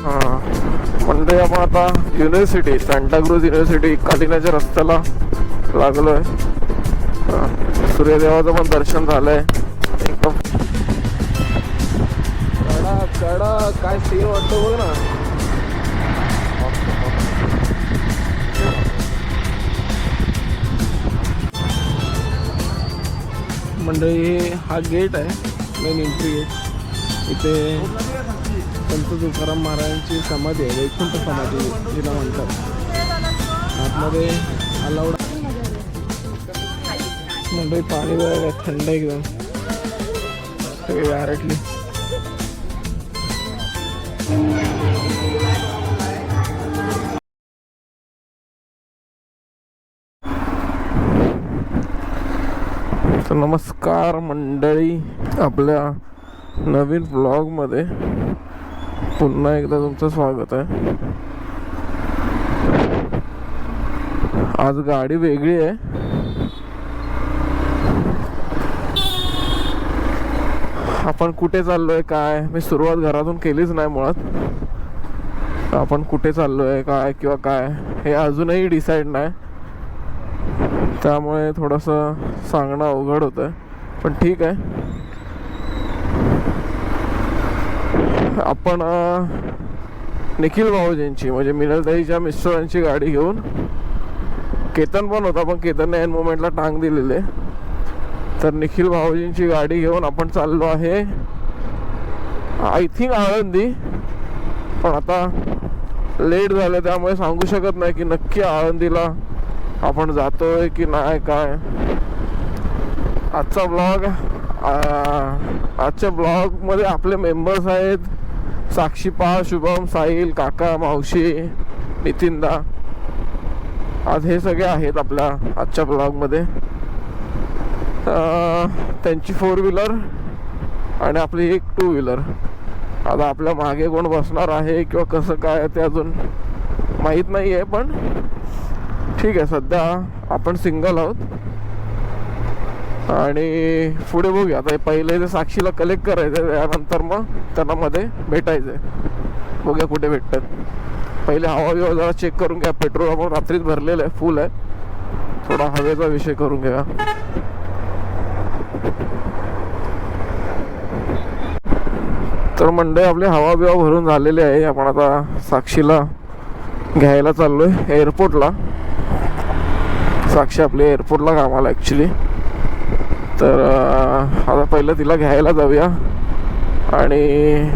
हां म्हणजे आपण आता युनिव्हर्सिटी सांताक्रूझ युनिव्हर्सिटी कालिनाच्या रस्त्याला लागलो आहे. सूर्यदेवाचं पण दर्शन झालं आहे. एकदम कडा काय सीन वाटतो बघ ना. मंडळी हा गेट आहे मेन एंट्री गेट. इथे संत तुकाराम महाराजांची समाधी आहे, वैकुंठ समाधी जिला म्हणतात. आतमध्ये अलाउड मंडळी. पाणी बघा थंड एकदम सगळी गारटली. तर नमस्कार मंडळी, आपल्या नवीन ब्लॉगमध्ये पुन्हा एकदा तुमचं स्वागत आहे. आज गाडी वेगळी आहे. आपण कुठे चाललोय काय मी सुरुवात घरातून केलीच नाही मुळात. आपण कुठे चाललोय काय किंवा काय हे अजूनही डिसाईड नाही, त्यामुळे थोडंसं सांगणं अवघड होतं. पण ठीक आहे, आपण निखिल भाऊजींची म्हणजे मिनलताईच्या मिस्टरांची गाडी घेऊन, केतन पण होता पण केतनने एन मोमेंटला टांग दिलेले, तर निखिल भाऊजींची गाडी घेऊन आपण चाललो आहे आय थिंक आळंदी. पण आता लेट झालं त्यामुळे सांगू शकत नाही की नक्की आळंदीला आपण जातोय की नाही काय. आजच्या ब्लॉगमध्ये आपले मेंबर्स आहेत साक्षीपा, शुभम, साहिल, काका, मावशी, नितीनदा. आज हे सगळे आहेत आपल्या आजच्या ब्लॉगमध्ये. त्यांची 4 व्हीलर आणि आपली एक 2 व्हीलर. आता आपल्या मागे कोण बसणार आहे किंवा कसं काय ते अजून माहीत नाही आहे, पण ठीक आहे. सध्या आपण सिंगल आहोत आणि पुढे बघूया. आता पहिले ते साक्षीला कलेक्ट करायचं, त्यानंतर मग त्यांना मध्ये भेटायचं आहे. बघूया कुठे भेटतात. पहिले हवा बिवा जरा चेक करून घ्या. पेट्रोल आपण रात्रीच भरलेलं आहे, फुल आहे. थोडा हवेचा विषय करून घ्या. तर मंडळी आपली हवा बिवा भरून झालेली आहे. आपण आता साक्षीला घ्यायला चाललोय एअरपोर्टला. साक्षी आपली एअरपोर्टला कामाला ॲक्च्युली. तर आता पहिलं तिला घ्यायला जाऊया. आणि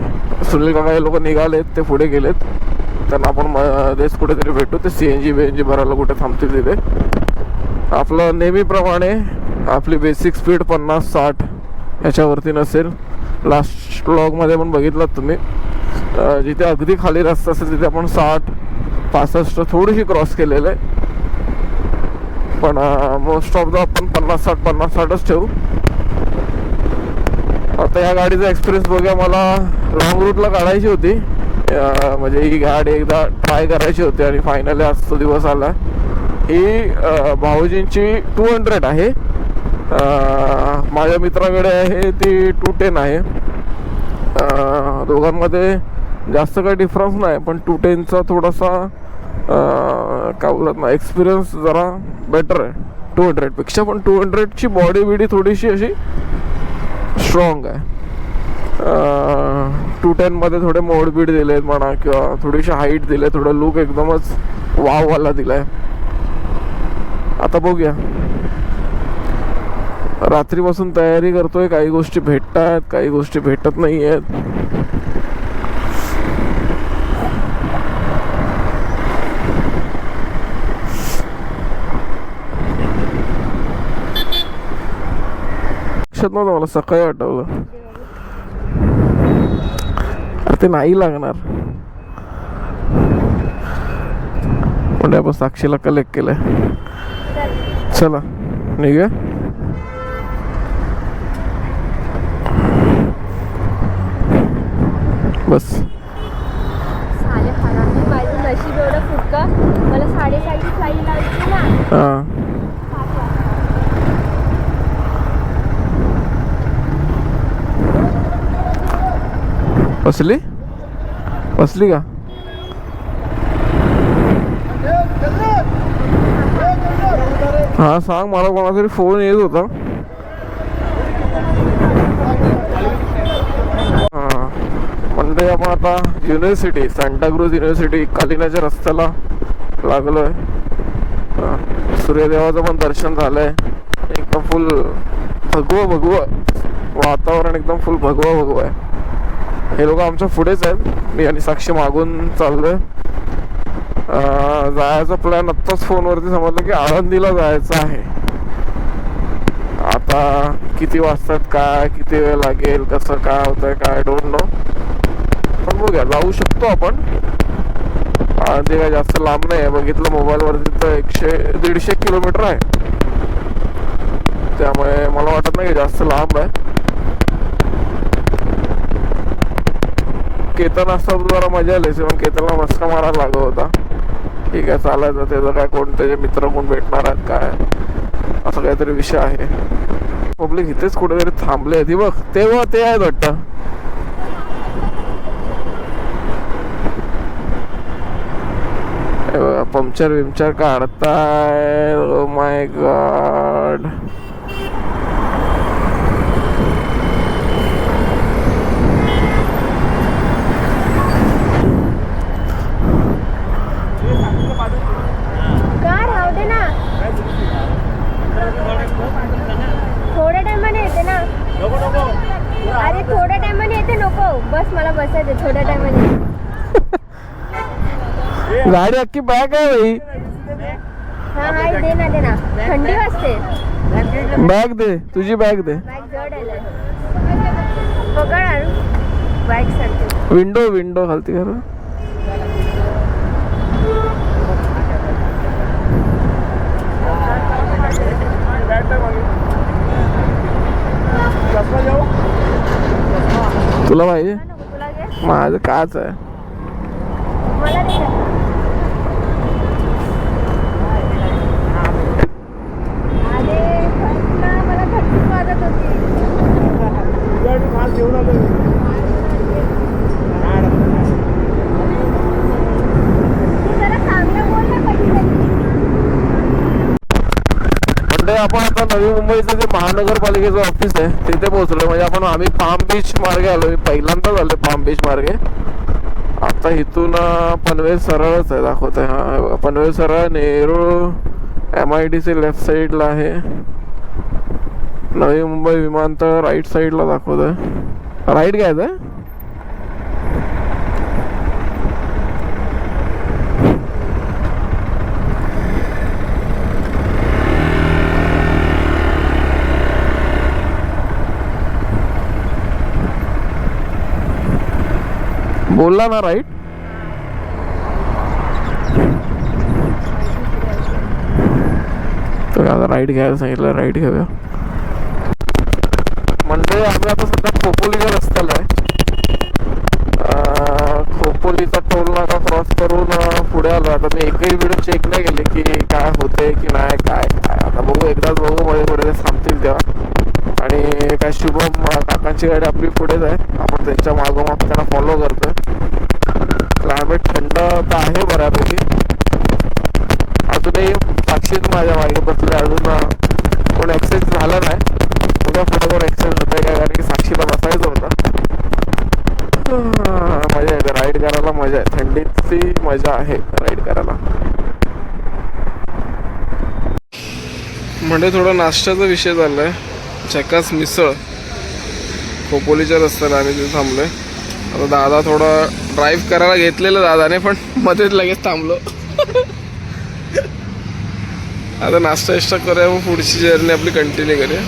सुनील काका हे लोक निघालेत, ते पुढे गेलेत. त्यांना आपण मध्येच कुठेतरी भेटू. ते CNG भरायला कुठे थांबतील तिथे. आपलं नेहमीप्रमाणे आपली बेसिक स्पीड 50-60 ह्याच्यावरती नसेल. लास्ट व्लॉगमध्ये पण बघितलात तुम्ही, जिथे अगदी खाली रस्ता असेल तिथे आपण 60-65 थोडीशी क्रॉस केलेलं आहे. पण मोस्ट ऑफ द आपण 50-60च ठेवू. आता या गाडीचा एक्सपिरियन्स बघूया. मला लॉंग रूटला काढायची होती, म्हणजे ही गाडी एकदा ट्राय करायची होती आणि फायनली आज तो दिवस आला. ही भाऊजींची 200 आहे. माझ्या मित्राकडे आहे ती 210 आहे. दोघांमध्ये जास्त काही डिफरन्स नाही, पण 210चा थोडासा काय बोलत ना एक्सपिरियन्स जरा बेटर आहे 200पेक्षा. पण 200ची बॉडी बिडी थोडीशी अशी स्ट्रॉंग आहे. 210मध्ये थोडे मोडबीड दिलेत म्हणा किंवा थोडीशी हाईट दिले, थोडं लुक एकदमच वाववाला दिलाय. आता बघूया, रात्रीपासून तयारी करतोय. काही गोष्टी भेटतात, काही गोष्टी भेटत नाही आहेत. लक्षात नव्हतं मला, सकाळी आठवलं. ते नाही लागणार म्हणजे आपण साक्षीला कलेक्ट केलंय. चला निघूया. बस नशीब एवढं फुटका. मला 6:30ची फ्लाईट लावायची ना. हां बसली का? हा सांग, मला कोणाचा तरी फोन येत होता. हा म्हणजे आपण आता युनिव्हर्सिटी, सांताक्रूझ युनिव्हर्सिटी कालिनाच्या रस्त्याला लागलोय. सूर्यदेवाचं पण दर्शन झालंय. एकदम फुल भगवं वातावरण, एकदम फुल भगवं आहे. हे लोक आमच्या पुढेच आहेत. मी आणि साक्षी मागून चाललोय. जायचा प्लॅन आत्ताच फोनवरती समजलं की आळंदीला जायचं आहे. आता किती वाजतात, काय किती वेळ लागेल, कसं काय होतंय काय डोंट नो, पण बघूया, जाऊ शकतो आपण. आळंदी काय जास्त लांब नाही आहे. बघितलं मोबाईलवरती तर 100-150 किलोमीटर आहे. त्यामुळे मला वाटत नाही की जास्त लांब आहे. केतन असता जरा मजा आली, पण केतनला मस्का मारायला लागत होता. ठीक आहे चालायचं, त्याचं काय, कोण त्याचे मित्र कोण भेटणार आहेत काय, असं काहीतरी विषय आहे. पब्लिक इथेच कुठेतरी थांबले आहेत. बघ तेव्हा ते आहेत वाटतं. पंक्चर विमचर काढताय. Oh my god. थोड्या टायमाने येते ना. अरे थोड्या टायमाने येते. नको बस, मला बसायचं थोड्या टायमाने. गाडी अख्खी बॅग आहे भाई. हा दे ना. थंडी वाजते. बॅग दे, तुझी बॅग दे. बॅग जड आहे. पकड बॅग साठी. विंडो खालती करा. तुला पाहिजे? माझं काच आहे. मला दे ना. अरे मला थंडी वाजत होती. म्हणजे आपण आता नवी मुंबईचं जे महानगरपालिकेचं ऑफिस आहे तिथे पोहोचलोय. म्हणजे आम्ही पाम बीच मार्गे आलोय. पहिल्यांदाच आलोय पाम बीच मार्गे. आता इथून पनवेल सरळच आहे दाखवत आहे. हा पनवेल सरळ, नेहरू MIDC लेफ्ट साईडला आहे. नवी मुंबई विमानतळ राईट साईडला दाखवत आहे. राईट घ्यायचं आहे. बोलला ना राईट. तर आता राईट घ्यायला सांगितलं, राईट घेऊया. म्हणजे आम्ही आता सध्या खोपोलीच्या रस्त्याला आहे. खोपोलीचा टोल नाका क्रॉस करून पुढे आलो. आता मी एकही व्हिडिओ चेक नाही केले की काय होते की नाही काय. आता बघू, एकदाच बघू मध्ये पुढे थांबतील तेव्हा. आणि काय शुभम काकांची गाडी आपली पुढेच आहे. आपण त्यांच्या मागोमाग त्यांना फॉलो करतोय. क्लायमेट थंड तर आहे बऱ्यापैकी. अजूनही साक्षीच माझ्या मागे बसले. अजून कोण एक्सचेंज झाला नाही. उद्या फोटोवर एक्सचेंज होत आहे काय, कारण की साक्षीला बसायचं होतं. मजा येते राईड करायला. मजा आहे, थंडीची मजा आहे राईड करायला. म्हणजे थोडा नाश्त्याचा विषय चाललाय. झकास मिसळ खोपोलीच्या रस्त्याला आम्ही तिथे थांबलोय. आता दादा थोडा ड्राईव्ह करायला घेतलेलं दादाने, पण मध्येच लगेच थांबलो. आता नाश्ता इष्टा करूया, मग पुढची जर्नी आपली कंटिन्यू करूया.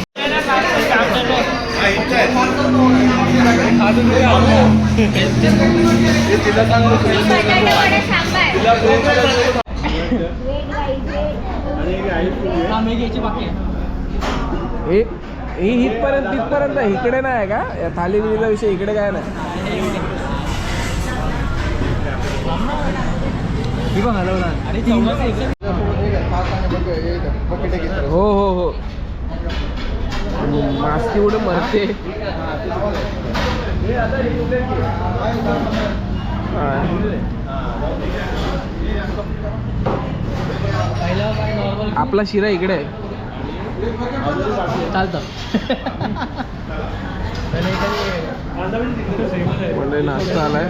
हे तिथपर्यंत इकडे नाही का या थाली बिलीचा विषय? इकडे काय नाही. हो हो हो, मास्की उडे मरते. आपला शिरा इकडे आहे. चालतं. म्हणजे नाश्ता आलाय,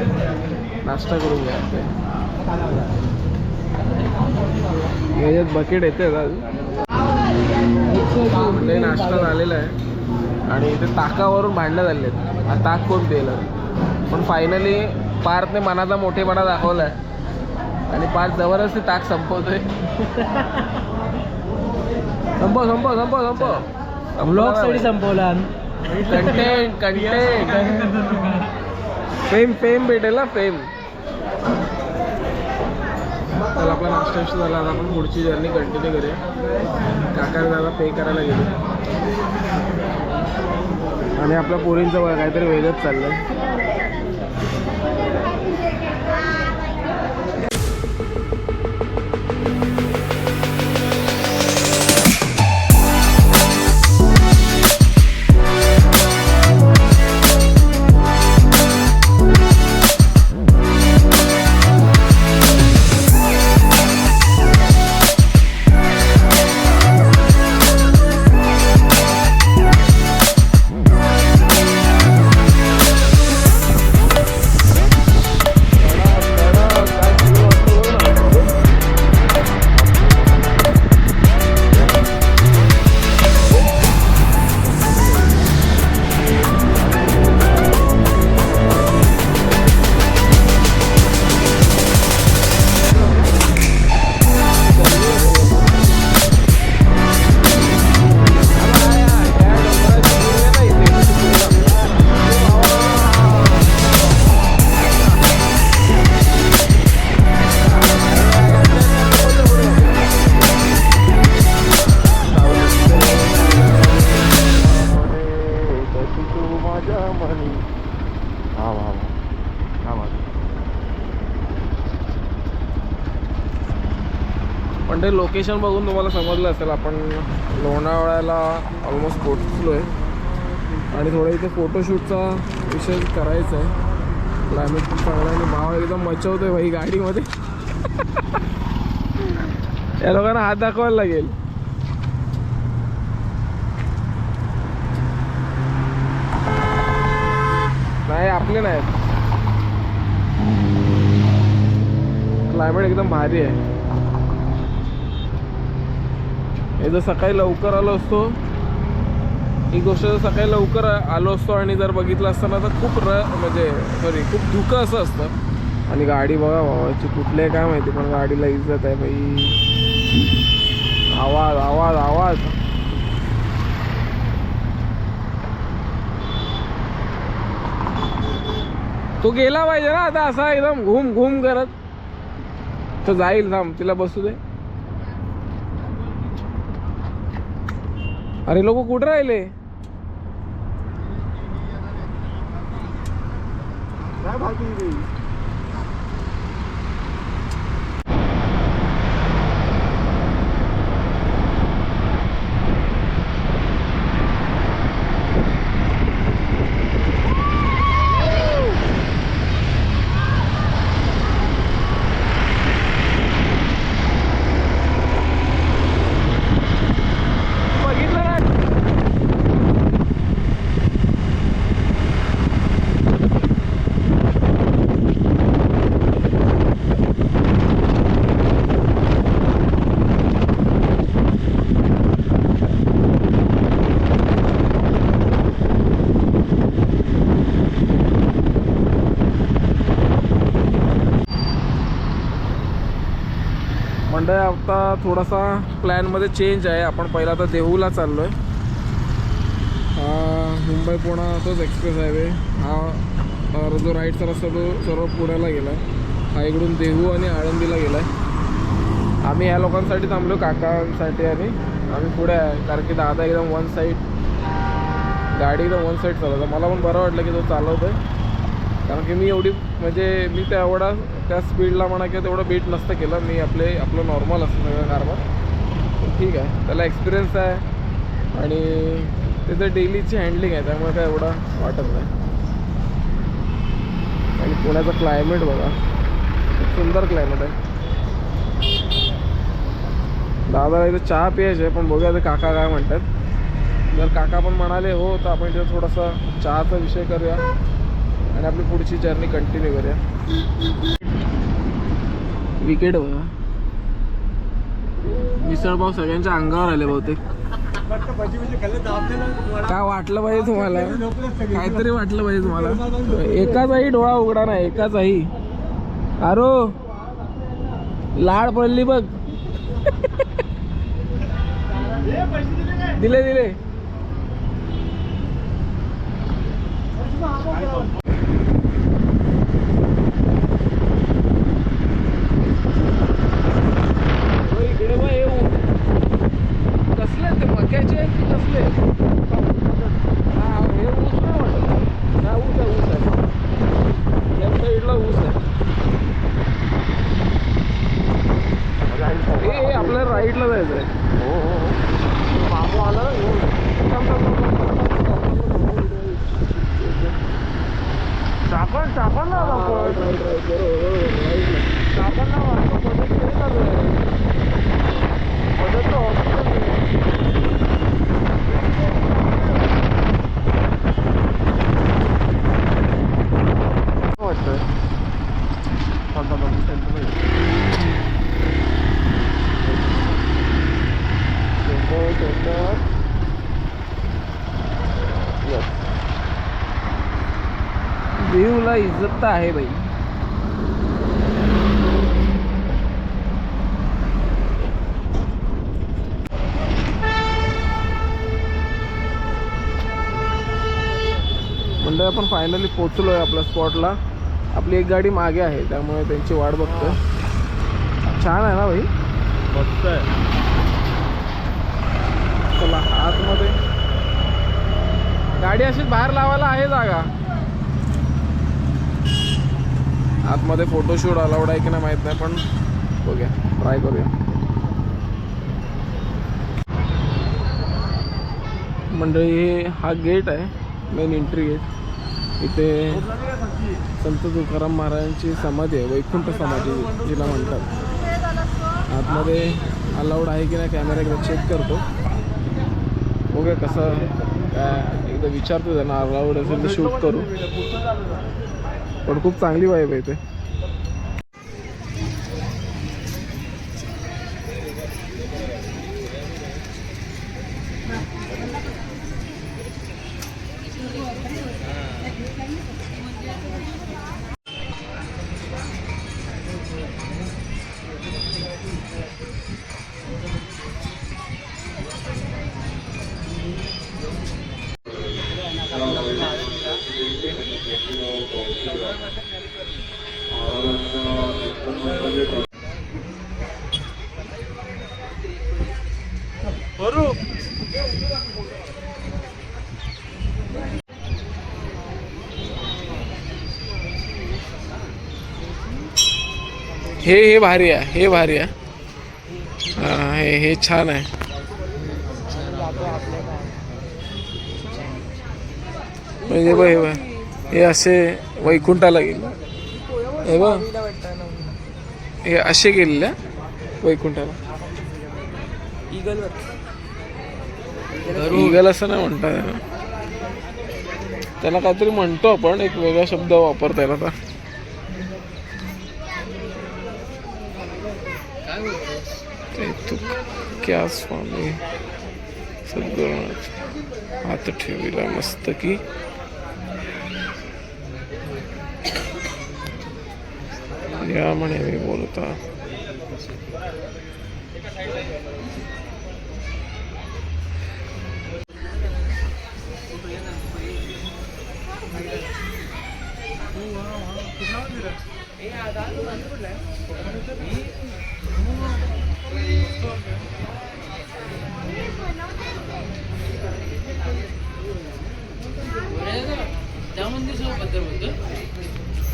नाश्ता करून घ्या. याच्यात बकेट येते म्हणजे नाश्ता झालेला आहे आणि इथे ताकावरून भांडणं झाले आहेत. हा ताक कोण पिलं, पण फायनली पार्थने मनाचा मोठेपणा दाखवलाय आणि पार्थ जबरदस्ती ताक संपवतोय. संपव संपव संपव संपव ब्लॉग साठी संपवला. कंटेंट कंटेंट फेम फेम भेटेल ना फेम. तर आपला नाश्ता विषय झाला. आता आपण पुढची जर्नी कंटिन्यू करूया. काका दादा पे करायला गेले आणि आपल्या पोरींचं बघा काहीतरी वेगळंच चाललंय. पण ते लोकेशन बघून तुम्हाला समजलं असेल आपण लोणावळ्याला ऑलमोस्ट पोचलो आहे आणि थोडं इथे फोटोशूटचा विषय करायचा आहे. क्लायमेट खूप चांगला आहे आणि भाव एकदम मचवतोय भाई गाडीमध्ये. या लोकांना हात दाखवायला लागेल. नाही आपले नाहीत. क्लायमेट एकदम भारी आहे. हे जर सकाळी लवकर आलो असतो, एक गोष्ट जर सकाळी लवकर आलो असतो आणि जर बघितलं असताना तर खूप म्हणजे खूप धुकं असं असतं. आणि गाडी बघा भावाची कुठले काय माहिती, पण गाडीला इज्जत आहे भाई. आवाज आवाज आवाज. तो गेला पाहिजे ना आता असा एकदम घुम घुम करत. तो जाईल, थांब तिला बसू दे. अरे लोक कुठं राहिले? मंडळ आता थोडासा प्लॅनमध्ये चेंज आहे. आपण पहिला आता देहूला चाललो आहे. मुंबई पुणा तोच एक्सप्रेस हायवे. हा जो राईटचा रस्ता तो सर्व पुण्याला गेला आहे. हा इकडून देहू आणि आळंदीला गेला आहे. आम्ही ह्या लोकांसाठी थांबलो, काकांसाठी, आणि आम्ही पुढे आहे कारण की दादा एकदम वन साईड गाडी एकदम वन साईड चालवतो. मला पण बरं वाटलं की तो चालवतो आहे कारण की मी एवढी म्हणजे मी तेवढा त्या स्पीडला म्हणा किंवा तेवढं बीट नसतं केलं. मी आपलं नॉर्मल असतं सगळं कारभार. ठीक आहे, त्याला एक्सपिरियन्स आहे आणि त्याचं डेलीची हँडलिंग आहे, त्यामुळे काय एवढं वाटत नाही. आणि पुण्याचं क्लायमेट बघा, खूप सुंदर क्लायमेट आहे. दादाला इथं चहा प्यायचे पण बघूया ते काका काय म्हणतात. जर काका पण म्हणाले हो तर आपण इथे थोडासा चहाचा विषय करूया आणि आपली पुढची जर्नी कंटिन्यू करूया. विकेट बघा, मिसळपाव सगळ्यांच्या अंगावर आले बहुतेक. काय वाटलं पाहिजे तुम्हाला, काहीतरी वाटलं पाहिजे तुम्हाला. एकाचाही डोळा उघडा नाही, एकाचाही. अरो लाड पडली बघ. दिले दिले. इकडे बघ, कसले ते मक्याचे आहेत की कसले? हा हे ऊस नाही वाटत. हा ऊस आहे, ऊस आहे. या साईडला ऊस आहे. हे आपल्याला राईटला जायचं आहे. हो हो मामू आला ना घेऊन. चापण चापण ना चापण ना वाटतं. व्ह्यूला इज्जत तर आहे बाई. म्हणजे आपण फायनली पोहोचलोय आपल्या स्पॉटला. आपली एक गाडी मागे आहे त्यामुळे त्यांची वाट बघतोय. छान आहे ना भाई, मस्त आहे. चला आतमध्ये. गाडी अशीच बाहेर लावायला आहे जागा. आतमध्ये फोटोशूट अलाउड आहे की नाही माहित नाही पण बघूया, ट्राय करूया. मंडळी हा गेट आहे, मेन एंट्री गेट. इथे संत तुकाराम महाराजांची समाधी आहे, वैकुंठ समाधी जिला म्हणतात. आतमध्ये अलाउड आहे की नाही कॅमेरा एकदा चेक करतो. बघूया कसं काय, एकदा विचारतो त्यांना अलाउड असेल तर शूट करू. पण खूप चांगली वाईब आहे इथे. हे भारी आहे, हे भारी आहे. हा हे छान आहे. म्हणजे बघ हे असे वैकुंठाला गेले. हे बघ हे असे गेलेले वैकुंठाला. ईगल असं नाही म्हणतात त्याला, काहीतरी म्हणतो आपण, एक वेगळा शब्द वापरता येईल आता. क्या स्वामी सद्गुरुनाथ हात ठेविला मस्तकी. या म्हणे मी बोलता.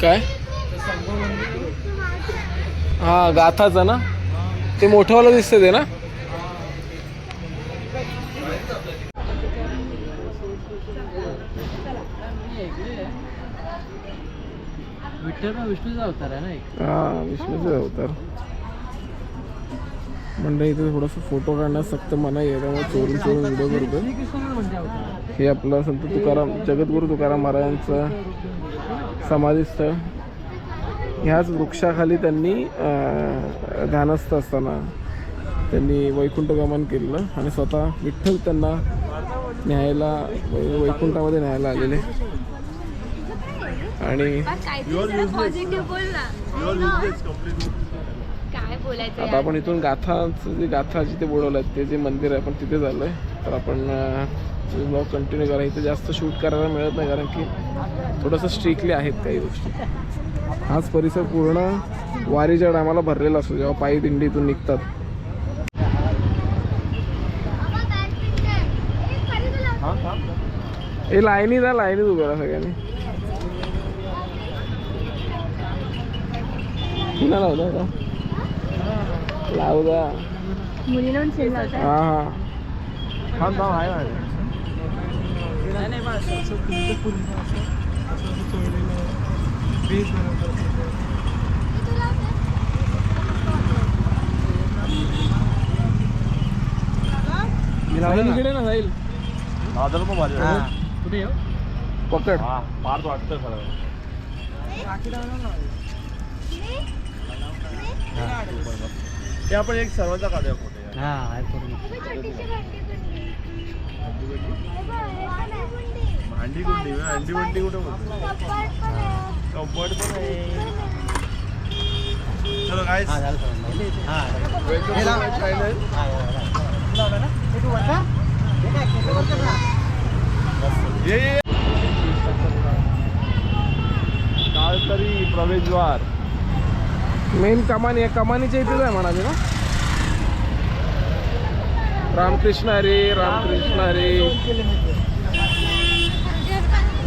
काय हा गाथाचा ना, ते मोठंवालं दिसतं ते ना. विठ्ठल विष्णूचा अवतार आहे ना. हा विष्णूचा अवतार. मंडळी इथे थोडंसं फोटो काढण्यास सक्त मनाई आहे, त्यामुळे चोरून व्हिडिओ करतो. हे आपलं संत तुकाराम जगद्गुरू तुकाराम महाराजांचं समाधीस्थळ. ह्याच वृक्षाखाली त्यांनी ध्यानस्थ असताना त्यांनी वैकुंठ गमन केलेलं आणि स्वतः विठ्ठल त्यांना न्यायला वैकुंठामध्ये न्यायला आलेले. आणि आता आपण इथून गाथा जिथे बोलवलं ते जे मंदिर आहे आपण तिथे झालो आहे. तर आपण ब्लॉग कंटिन्यू करा. इथे जास्त शूट करायला मिळत नाही कारण की थोडंसं स्ट्रिक्टली आहेत काही गोष्टी. हाच परिसर पूर्ण वारीच्या टायमाला भरलेला असतो जेव्हा पायी दिंडी इथून निघतात. हे लाईनीत उभे राहा सगळ्यांनी. पुन्हा लावला का लावदा हा इकडे ना जाईल पकड पार्थ वाटतं खरं. ते आपण एक सर्वांचा काढूया फोटो. भांडी गुंडी कुठे कपड पण आहे. चलो गाइस ये काळकरी प्रवेशद्वार मेन कमानी आहे. कमानीच्या इथेच आहे म्हणाले ना. रामकृष्ण हरी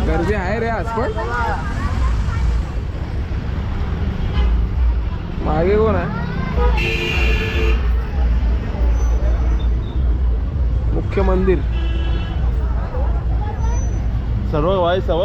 गर्दी आहे रे आज पण. मागे कोण आहे. मुख्य मंदिर सर्व वाई सर्व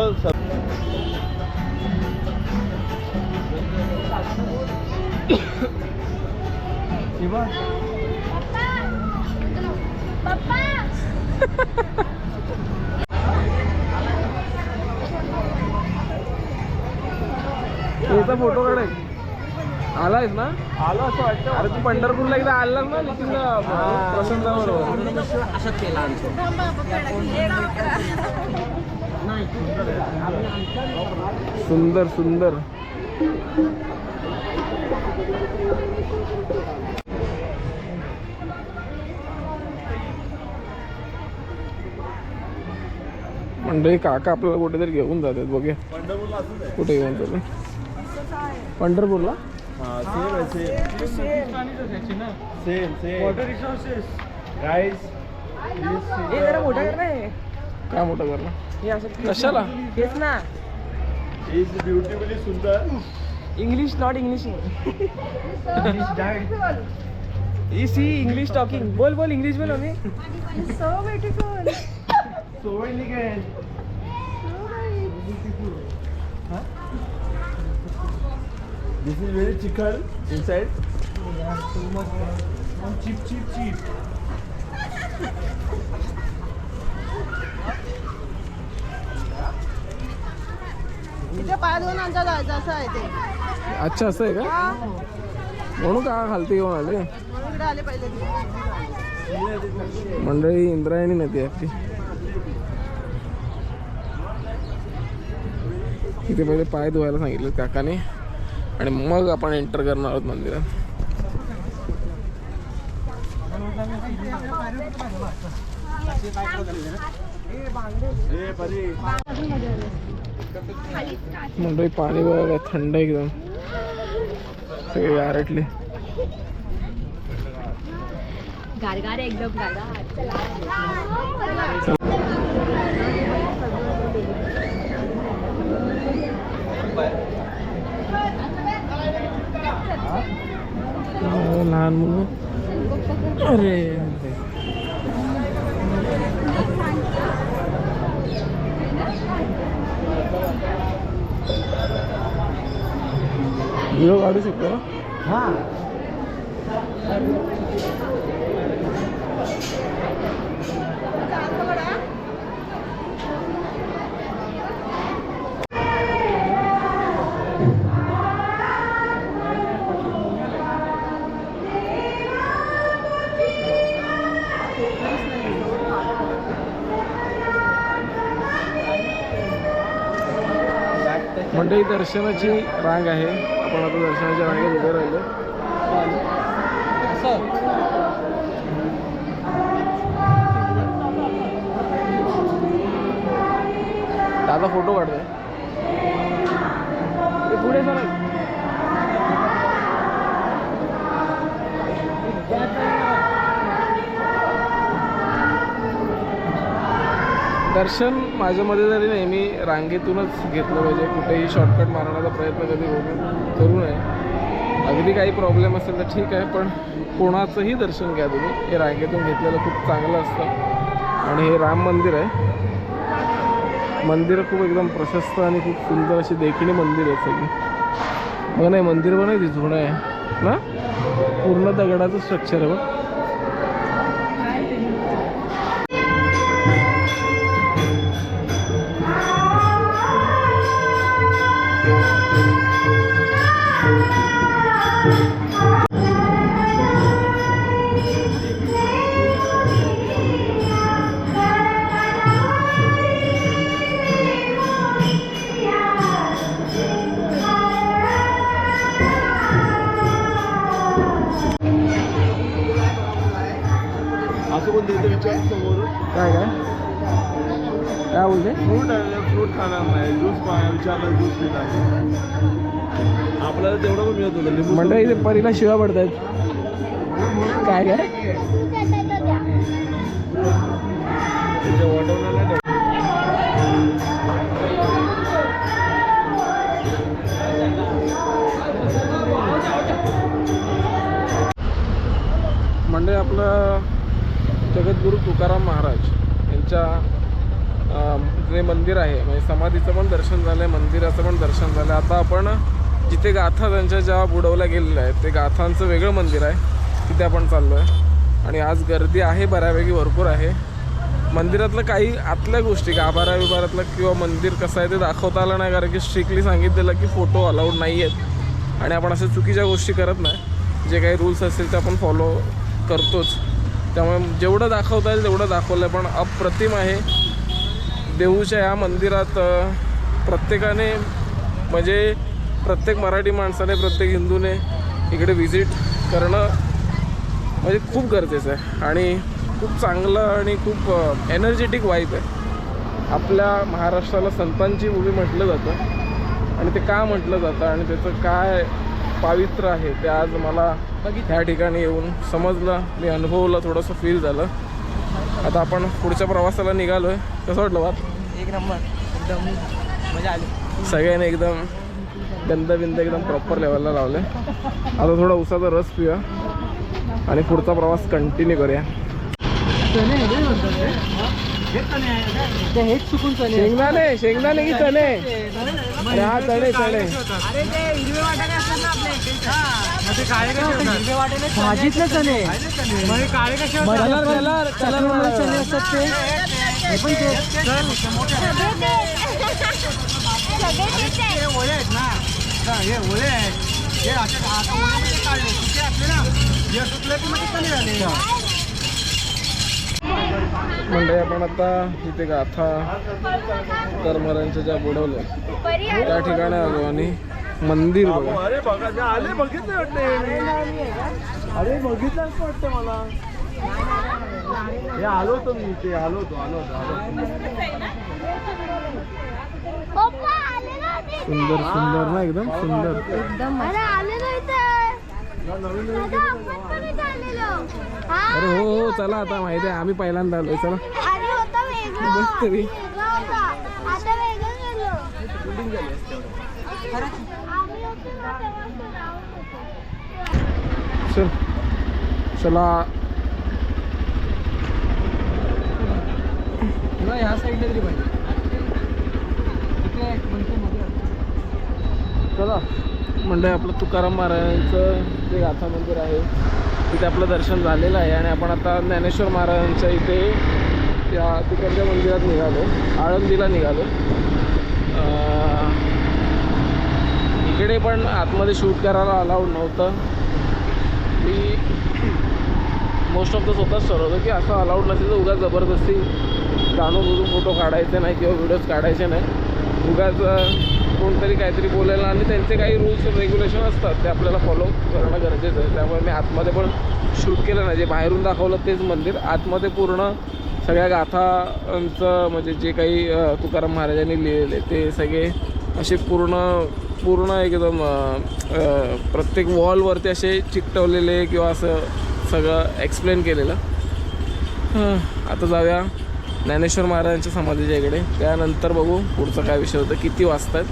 याचा फोटो काढाय आलायस ना. आलो असं वाटतं. अरे तू पंढरपूरला एकदा आलास ना नितीनला प्रशांताबरोबर. सुंदर मंडळी. काका आपल्याला कुठेतरी घेऊन जातात बघूया. पंढरपूरला असंच आहे. कुठे घेऊन जातो पंढरपूरला. काय मोठं करणं कशाला. ब्युटिफुली सुंदर. English, not English. English talking. बोल English बोल अभी. So beautiful. So elegant. This is very chicken inside. Cheap. इथे पाय धुवून आमचा जायचं असं आहे ते. अच्छा असं आहे का. म्हणून का खालती घेऊन आले. इकडे आले पहिले. मंडळी इंद्रायणी नदी आहे आपली. इथे पहिले पाय धुवायला सांगितलं काकाने आणि मग आपण एंटर करणार आहोत मंदिरात. मंडळी पाणी बघा थंड एकदम. सगळे गारटले. गारगार एकदम गारगार. लहान मुलं. अरे व्हिडिओ काढू शकतो ना. हा मंडळी दर्शनाची रांग आहे. आपण आता दर्शनाच्या रांगेत उभे राहिलो. दादा फोटो काढतोय. ते पुढे सर दर्शन माझ्या मध्ये तरी नेहमी रांगेतूनच घेतलं पाहिजे. कुठेही शॉर्टकट मारण्याचा प्रयत्न कधी करू नये. अगदी काही प्रॉब्लेम असेल तर ठीक आहे, पण कोणाचंही दर्शन घ्या तुम्ही. हे रांगेतून घेतलेलं खूप चांगलं असतं. आणि हे राम मंदिर आहे. मंदिर खूप एकदम प्रशस्त आणि खूप सुंदर अशी देखील मंदिर आहे सगळी. मग नाही मंदिर पण आहे जुनं आहे ना, पूर्ण दगडाचं स्ट्रक्चर आहे बघ. असं कोण देते विचार समोर काय काय काय बोलते? फ्रूट आहे, फ्रूट खाणार नाही, ज्यूस विचारलं ज्यूस पित आहे. आपल्याला तेवढं पण मिळत होतं लिंबू. मंडळी इथे परीला शिवा पडतायत. काय काय त्याच्या वॉटरला नाही. मंडळी आपलं जगद्गुरू तुकाराम महाराज यांच्या जे मंदिर आहे, म्हणजे समाधीचं पण दर्शन झालं आहे, मंदिराचं पण दर्शन झालं आहे. आता आपण जिथे गाथा त्यांच्या ज्या बुडवल्या गेलेल्या आहेत ते गाथांचं वेगळं मंदिर आहे, तिथे आपण चाललो आहे. आणि आज गर्दी आहे बऱ्यापैकी, भरपूर आहे. मंदिरातलं काही आतल्या गोष्टी गाभाऱ्यातलं किंवा मंदिर कसं आहे ते दाखवता आलं नाही, कारण की स्ट्रिक्टली सांगितलेलं की फोटो अलाउड नाही आहेत. आणि आपण अशा चुकीच्या गोष्टी करत नाही. जे काही रूल्स असतील ते आपण फॉलो करतोच. त्यामुळे जेवढं दाखवता येईल तेवढं दाखवलं आहे. पण अप्रतिम आहे. देहूच्या या मंदिरात प्रत्येकाने, म्हणजे प्रत्येक मराठी माणसाने, प्रत्येक हिंदूने इकडे व्हिजिट करणं म्हणजे खूप गरजेचं आहे. आणि खूप चांगलं आणि खूप एनर्जेटिक वाईब आहे. आपल्या महाराष्ट्राला संतांची भूमी म्हटलं जातं. आणि ते का म्हटलं जातं आणि त्याचं काय पावित्र्य आहे ते आज मला ह्या ठिकाणी येऊन समजलं, मी अनुभवलं, थोडंसं फील झालं. आता आपण पुढच्या प्रवासाला निघालो आहे. कसं वाटलं बात? एक नंबर, एकदम मजा आली. सगळ्यांनी एकदम गंध एकदम प्रॉपर लेवलला लावले. आता थोडा उसाचा रस पिऊया आणि पुढचा प्रवास कंटिन्यू करूया. शेंगदाणे की चणे? अरे हा चणे चणे. भाजीतले चणे, कलर चणे असतात ते. हे पण ते म्हणजे आपण आता इथे गाथा करमरांच्या ज्या बुडवल्या त्या ठिकाणी आलो आणि मंदिर बघा. अरे बघा जे आले बघितलं वाटतं. अरे बघितलंच वाटतं मला. हे आलो होतो मी इथे, आलो होतो. सुंदर सुंदर ना, एकदम सुंदर. अरे हो हो चला, आता माहिती आहे आम्ही पहिल्यांदा आलोय. चला बस तरी. चल चला ह्या साईडला तरी पाहिजे. चला म्हणजे आपलं तुकाराम महाराजांचं जे गाथा मंदिर आहे तिथे आपलं दर्शन झालेलं आहे आणि आपण आता ज्ञानेश्वर महाराजांच्या इथे त्या तिकडच्या मंदिरात निघालो, आळंदीला निघालो. इकडे पण आतमध्ये शूट करायला अलाउड नव्हतं. मी मोस्ट ऑफ द स्वतःच ठरवलं की असं अलाउड नसेल तर उगाच जबरदस्ती जाणून बुजून फोटो काढायचे नाही किंवा व्हिडिओज काढायचे नाही. उगाच कोणतरी काहीतरी बोलायला आणि त्यांचे काही रूल्स रेग्युलेशन असतात ते आपल्याला फॉलो करणं गरजेचं आहे. त्यामुळे मी आतमध्ये पण शूट केलं नाही. जे बाहेरून दाखवलं तेच मंदिर, आतमध्ये पूर्ण सगळ्या गाथांचं म्हणजे जे काही तुकाराम महाराजांनी लिहिलेले ते सगळे असे पूर्ण एकदम प्रत्येक वॉलवरती असे चिकटवलेले किंवा असं सगळं एक्सप्लेन केलेलं. आता जाऊया ज्ञानेश्वर महाराजांच्या समाधीच्या इकडे, त्यानंतर बघू पुढचं काय विषय होतं. किती वाजतात,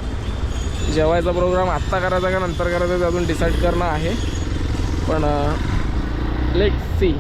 जेवायचा प्रोग्राम आत्ता करायचा का नंतर करायचा ते अजून डिसाईड करणं आहे, पण लेट्स सी.